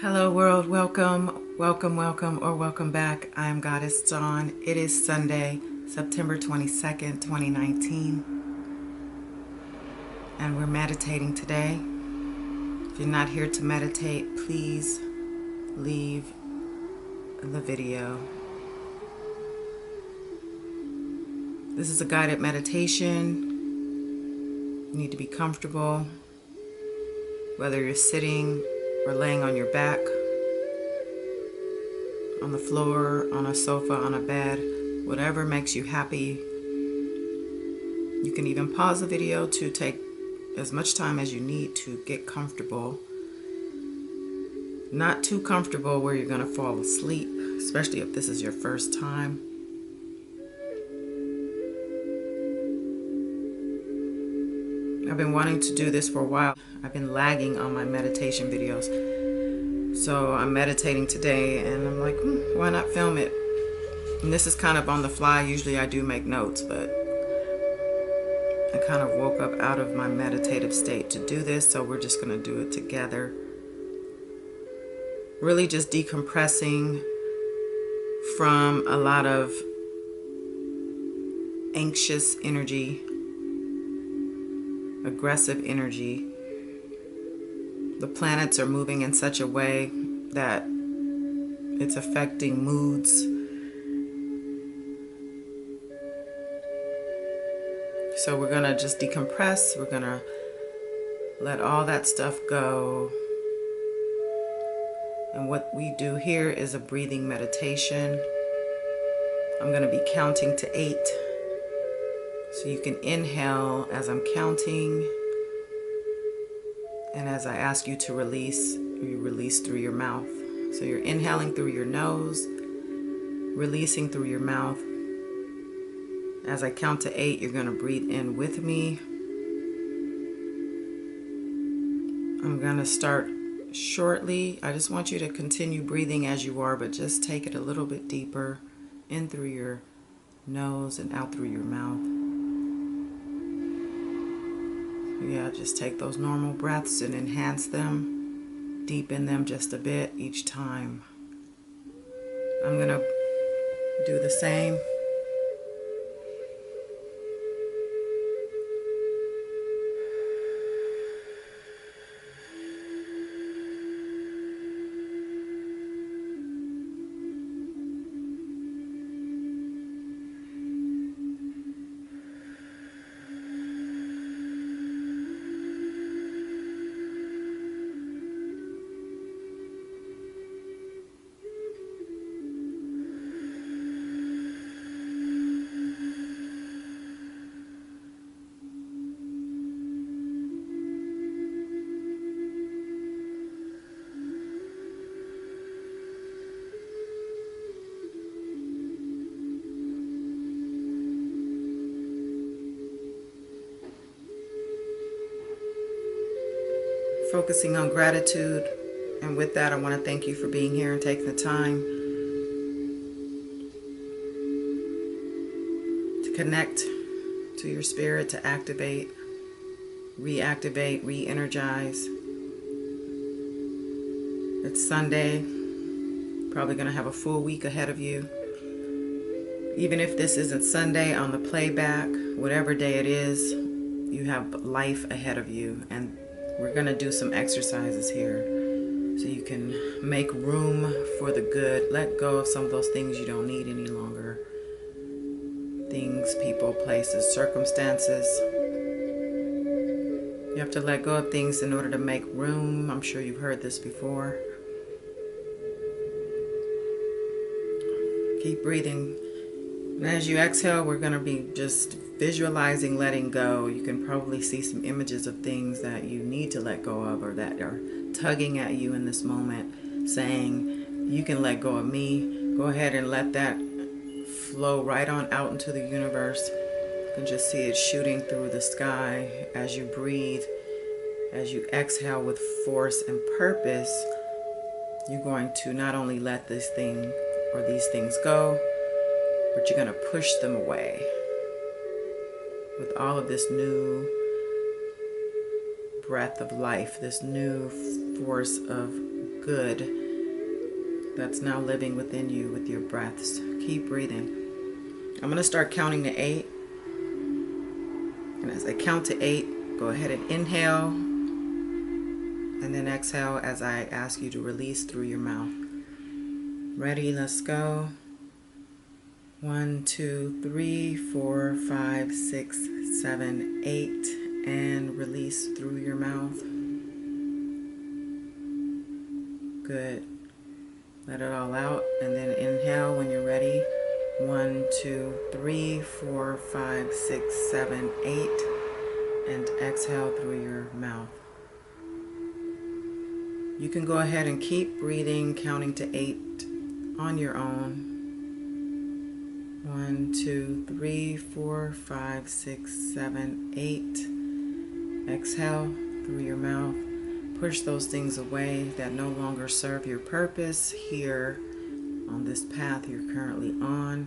Hello world, welcome back. I am Goddess Dawn. It is Sunday, September 22nd, 2019, and we're meditating today. If you're not here to meditate, please leave the video. This is a guided meditation. You need to be comfortable, whether you're sitting or laying on your back, on the floor, on a sofa, on a bed, whatever makes you happy. You can even pause the video to take as much time as you need to get comfortable. Not too comfortable where you're going to fall asleep, especially if this is your first time. I've been wanting to do this for a while. I've been lagging on my meditation videos. So I'm meditating today and I'm like, why not film it? And this is kind of on the fly. Usually I do make notes, but I kind of woke up out of my meditative state to do this. So we're just going to do it together. Really just decompressing from a lot of anxious energy, aggressive energy. The planets are moving in such a way that it's affecting moods. So we're going to just decompress. We're going to let all that stuff go. And what we do here is a breathing meditation. I'm going to be counting to 8. So you can inhale as I'm counting. And as I ask you to release, you release through your mouth. So you're inhaling through your nose, releasing through your mouth. As I count to 8, you're going to breathe in with me. I'm going to start shortly. I just want you to continue breathing as you are, but just take it a little bit deeper, in through your nose and out through your mouth. Yeah, just take those normal breaths and enhance them, deepen them just a bit each time. I'm going to do the same. Focusing on gratitude, and with that I want to thank you for being here and taking the time to connect to your spirit, to activate, reactivate, re-energize. It's Sunday, probably going to have a full week ahead of you. Even if this isn't Sunday, on the playback, whatever day it is, you have life ahead of you. And we're going to do some exercises here so you can make room for the good. Let go of some of those things you don't need any longer. Things, people, places, circumstances. You have to let go of things in order to make room. I'm sure you've heard this before. Keep breathing. And as you exhale, we're going to be just visualizing letting go. You can probably see some images of things that you need to let go of or that are tugging at you in this moment, saying, you can let go of me. Go ahead and let that flow right on out into the universe. You can just see it shooting through the sky as you breathe. As you exhale with force and purpose, you're going to not only let this thing or these things go, but you're going to push them away with all of this new breath of life, this new force of good that's now living within you with your breaths. Keep breathing. I'm going to start counting to 8. And as I count to 8, go ahead and inhale and then exhale as I ask you to release through your mouth. Ready? Let's go. 1, 2, 3, 4, 5, 6, 7, 8, and release through your mouth. Good. Let it all out and then inhale when you're ready. 1, 2, 3, 4, 5, 6, 7, 8, and exhale through your mouth. You can go ahead and keep breathing, counting to 8 on your own. 1, 2, 3, 4, 5, 6, 7, 8. Exhale through your mouth. Push those things away that no longer serve your purpose here on this path you're currently on.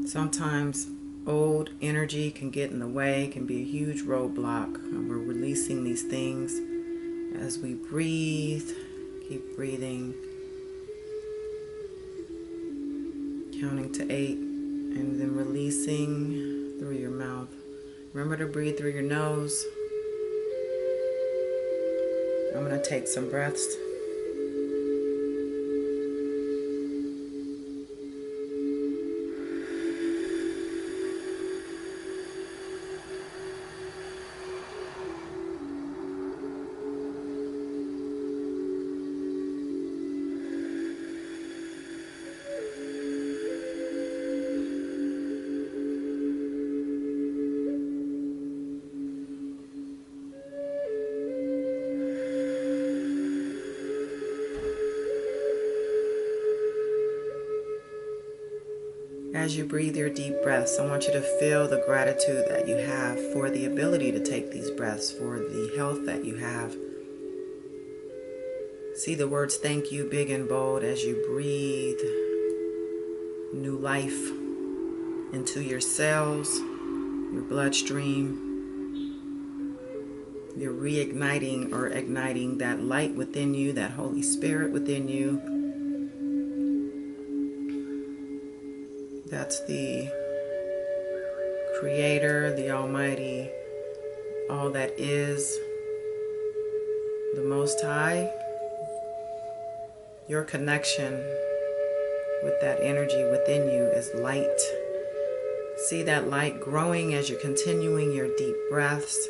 Sometimes old energy can get in the way, can be a huge roadblock. And we're releasing these things as we breathe. Keep breathing. Counting to 8 and then releasing through your mouth. Remember to breathe through your nose. I'm going to take some breaths. As you breathe your deep breaths, I want you to feel the gratitude that you have for the ability to take these breaths, for the health that you have. See the words thank you big and bold as you breathe new life into your cells, your bloodstream. You're reigniting or igniting that light within you, that Holy Spirit within you. That's the Creator, the Almighty, all that is, the Most High. Your connection with that energy within you is light. See that light growing as you're continuing your deep breaths.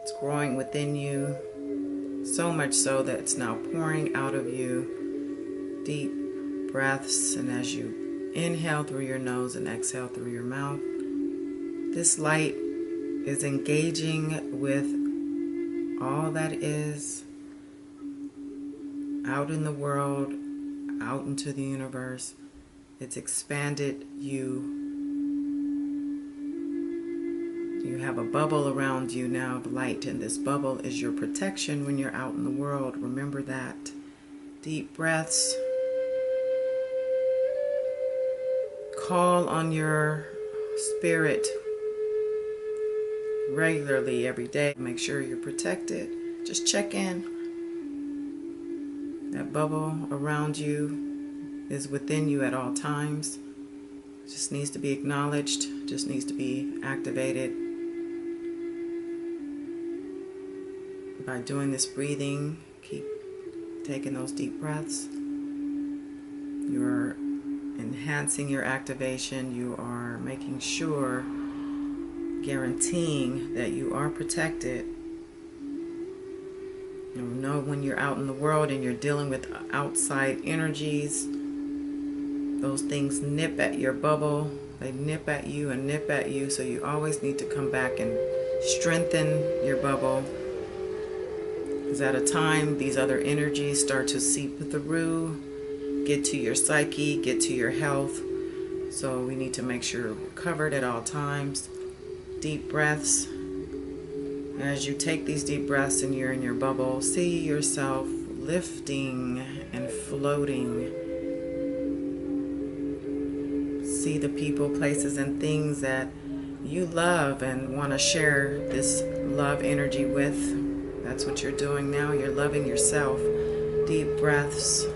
It's growing within you, so much so that it's now pouring out of you. Deep breaths, and as you inhale through your nose and exhale through your mouth, this light is engaging with all that is out in the world, out into the universe. It's expanded you. You have a bubble around you now of light, and this bubble is your protection when you're out in the world. Remember that. Deep breaths. Call on your spirit regularly every day. Make sure you're protected. Just check in. That bubble around you is within you at all times. Just needs to be acknowledged. Just needs to be activated. By doing this breathing, keep taking those deep breaths. You're enhancing your activation. You are making sure, guaranteeing that you are protected. You know when you're out in the world and you're dealing with outside energies, those things nip at your bubble. They nip at you and nip at you. So you always need to come back and strengthen your bubble. Because at a time, these other energies start to seep through, get to your psyche, get to your health. So we need to make sure we're covered at all times. Deep breaths. As you take these deep breaths and you're in your bubble, see yourself lifting and floating. See the people, places, and things that you love and want to share this love energy with. That's what you're doing now. You're loving yourself Deep breaths.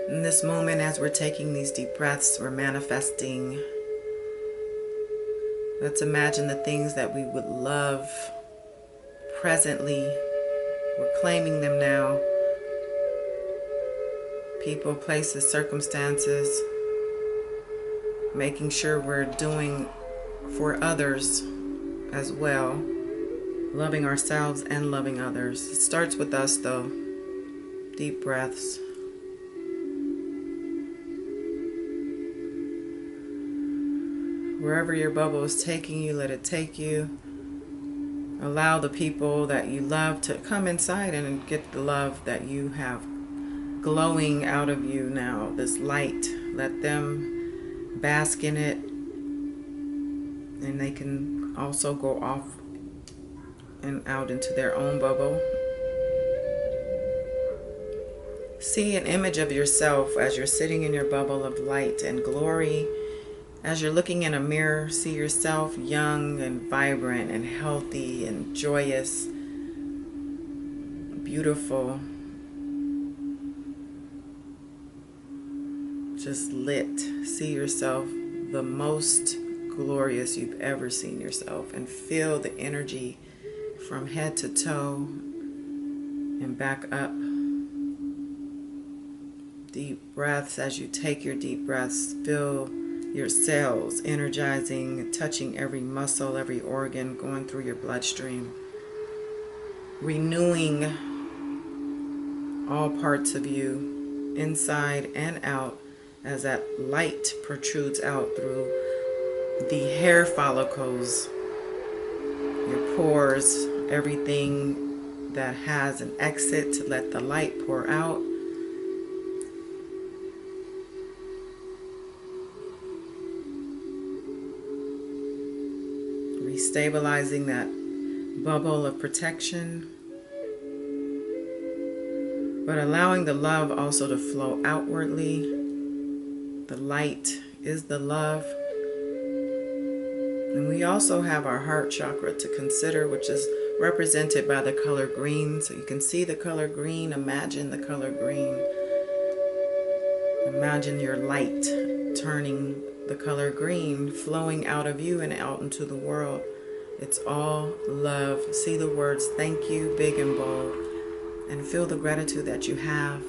In this moment, as we're taking these deep breaths, we're manifesting. Let's imagine the things that we would love presently. We're claiming them now. People, places, circumstances. Making sure we're doing for others as well. Loving ourselves and loving others. It starts with us though. Deep breaths. Wherever your bubble is taking you, let it take you. Allow the people that you love to come inside and get the love that you have glowing out of you now, this light. Let them bask in it, and they can also go off and out into their own bubble. See an image of yourself as you're sitting in your bubble of light and glory. As you're looking in a mirror, see yourself young and vibrant and healthy and joyous, beautiful, just lit. See yourself the most glorious you've ever seen yourself, and feel the energy from head to toe and back up. Deep breaths. As you take your deep breaths, feel your cells energizing, touching every muscle, every organ, going through your bloodstream, renewing all parts of you, inside and out, as that light protrudes out through the hair follicles, your pores, everything that has an exit to let the light pour out. Restabilizing that bubble of protection, but allowing the love also to flow outwardly. The light is the love. And we also have our heart chakra to consider, which is represented by the color green. So you can see the color green. Imagine the color green. Imagine your light turning the color green, flowing out of you and out into the world. It's all love. See the words thank you, big and bold, and feel the gratitude that you have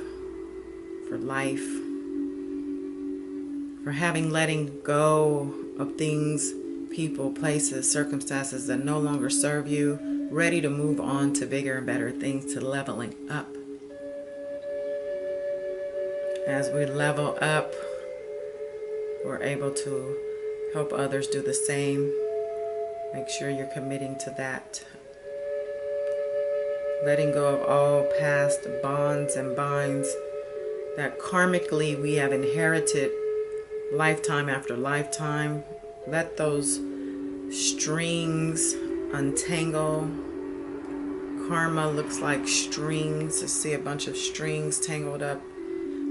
for life, for letting go of things, people, places, circumstances that no longer serve you, ready to move on to bigger and better things, to leveling up. As we level up, we're able to help others do the same. Make sure you're committing to that. Letting go of all past bonds and binds that karmically we have inherited lifetime after lifetime. Let those strings untangle. Karma looks like strings. I see a bunch of strings tangled up.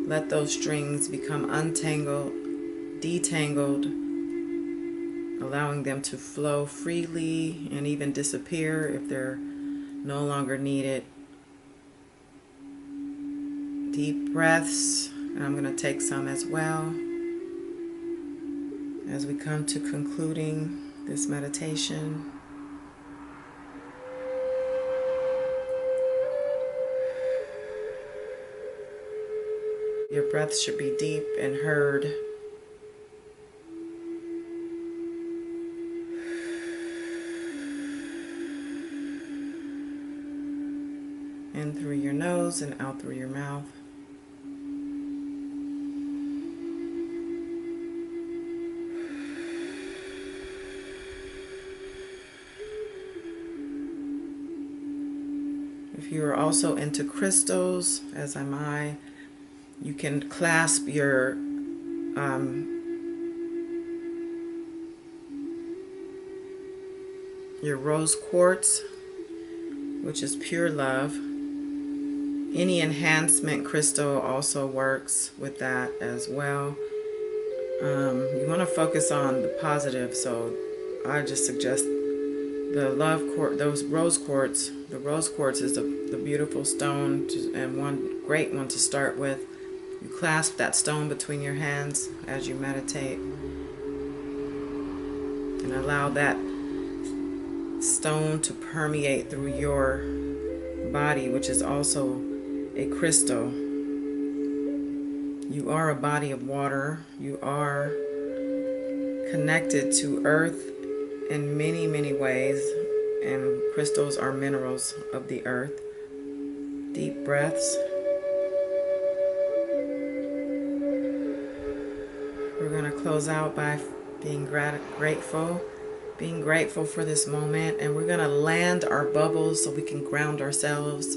Let those strings become untangled, detangled, allowing them to flow freely and even disappear if they're no longer needed. Deep breaths, and I'm going to take some as well as we come to concluding this meditation. Your breath should be deep and heard. In through your nose and out through your mouth. If you are also into crystals, as am I, you can clasp your rose quartz, which is pure love. Any enhancement crystal also works with that as well. You want to focus on the positive, so I just suggest the love quartz, those rose quartz. The rose quartz is the beautiful stone and one great one to start with. You clasp that stone between your hands as you meditate and allow that stone to permeate through your body, which is also a crystal. You are a body of water. You are connected to earth in many, many ways, and crystals are minerals of the earth. Deep breaths. We're going to close out by being grateful for this moment, and we're going to land our bubbles so we can ground ourselves.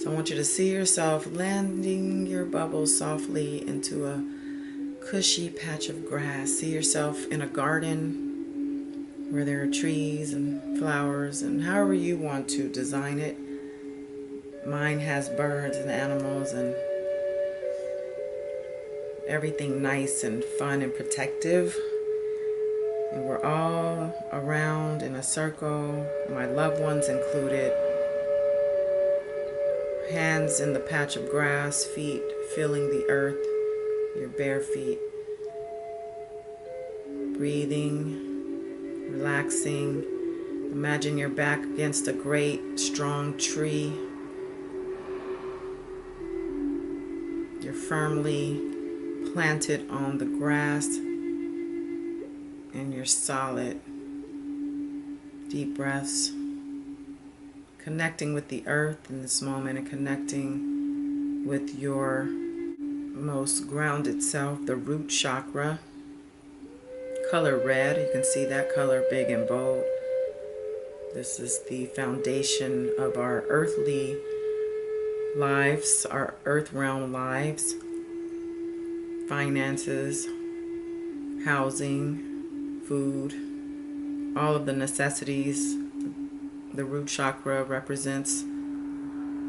So I want you to see yourself landing your bubbles softly into a cushy patch of grass. See yourself in a garden where there are trees and flowers and however you want to design it. Mine has birds and animals and everything nice and fun and protective. And we're all around in a circle, my loved ones included. Hands in the patch of grass, feet feeling the earth, your bare feet. Breathing, relaxing. Imagine your back against a great, strong tree. You're firmly planted on the grass and you're solid. Deep breaths. Connecting with the earth in this moment and connecting with your most grounded self, the root chakra. Color red, you can see that color big and bold. This is the foundation of our earthly lives, our earth realm lives, finances, housing, food, all of the necessities. The root chakra represents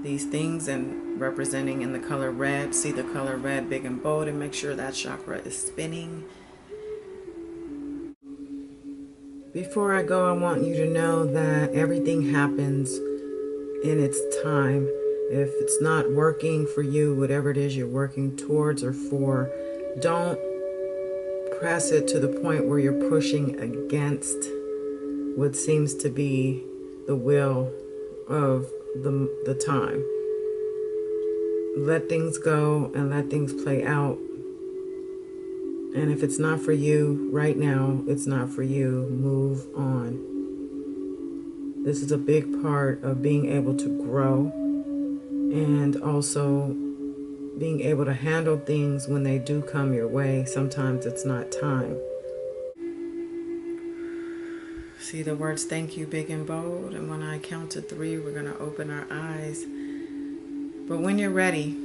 these things, and representing in the color red, see the color red big and bold, and make sure that chakra is spinning. Before I go, I want you to know that everything happens in its time. If it's not working for you, whatever it is you're working towards or for, don't press it to the point where you're pushing against what seems to be the will of the time. Let things go and let things play out. And if it's not for you right now, it's not for you. Move on. This is a big part of being able to grow and also being able to handle things when they do come your way. Sometimes it's not time. See the words thank you big and bold, and when I count to 3, we're going to open our eyes. But when you're ready,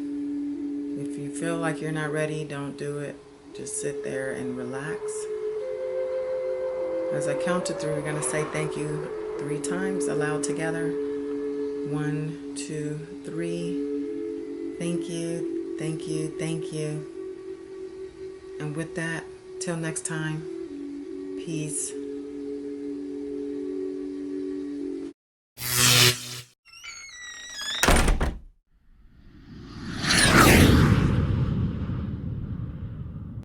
if you feel like you're not ready, don't do it. Just sit there and relax. As I count to 3, we're going to say thank you 3 times aloud together. 1, 2, 3. Thank you, thank you, thank you. And with that, till next time, peace.